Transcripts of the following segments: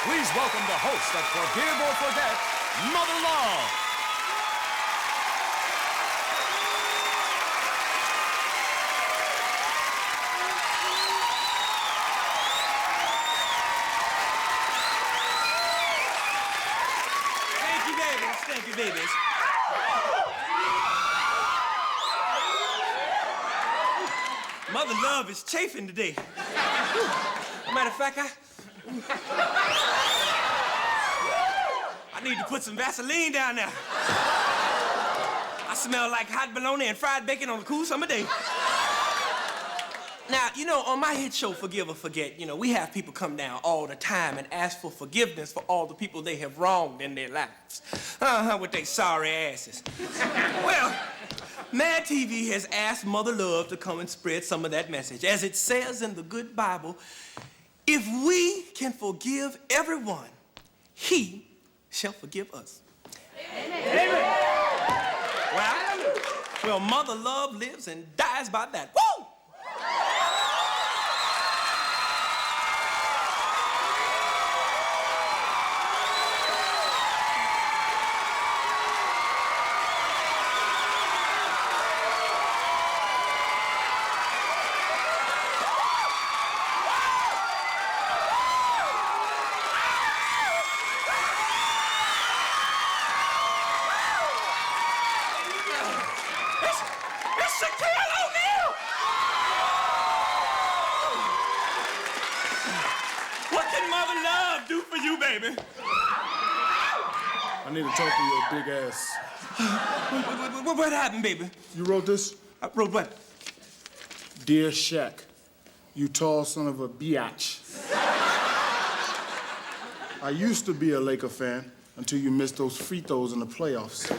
Please welcome the host of Forgive or Forget, Mother Love. Thank you, babies. Thank you, babies. Mother Love is chafing today. Matter of fact, I need to put some Vaseline down there. I smell like hot bologna and fried bacon on a cool summer day. Now, you know, on my hit show, Forgive or Forget, you know, we have people come down all the time and ask for forgiveness for all the people they have wronged in their lives. With their sorry asses. Well, Mad TV has asked Mother Love to come and spread some of that message. As it says in the good Bible, if we can forgive everyone, he shall forgive us. Amen. Well, Mother Love lives and dies by that. Woo! It's Shaquille O'Neal! What can Mother Love do for you, baby? I need to talk to your big ass. What happened, baby? You wrote this? I wrote what? Dear Shaq, you tall son of a biatch. I used to be a Laker fan until you missed those free throws in the playoffs.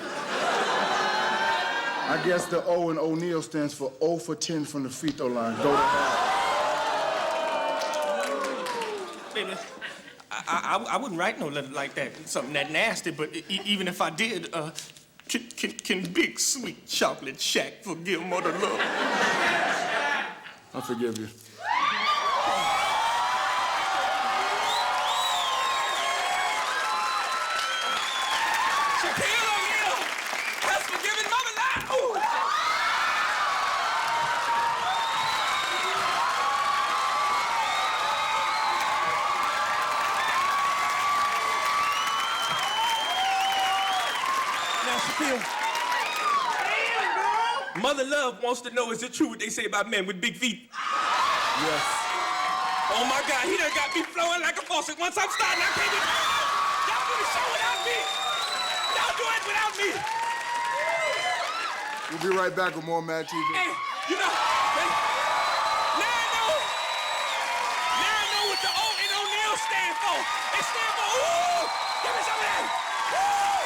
I guess the O in O'Neal stands for 0 for 10 from the free throw line. Go to hell. Baby, I wouldn't write no letter like that, something that nasty, but even if I did, can big, sweet chocolate Shaq forgive Mother Love? I forgive you. Shaquille O'Neal has forgiven Mother Love! Ooh. Now, Shaquille, Mother Love wants to know, is it true what they say about men with big feet? Yes. Oh, my God, he done got me flowing like a faucet. Once I'm starting, I can't get... Y'all do the show without me. Y'all do it without me. We'll be right back with more Mad TV. Hey, you know, now I know what the O in O'Neal stand for. It stand for, ooh, give me some of that. Ooh.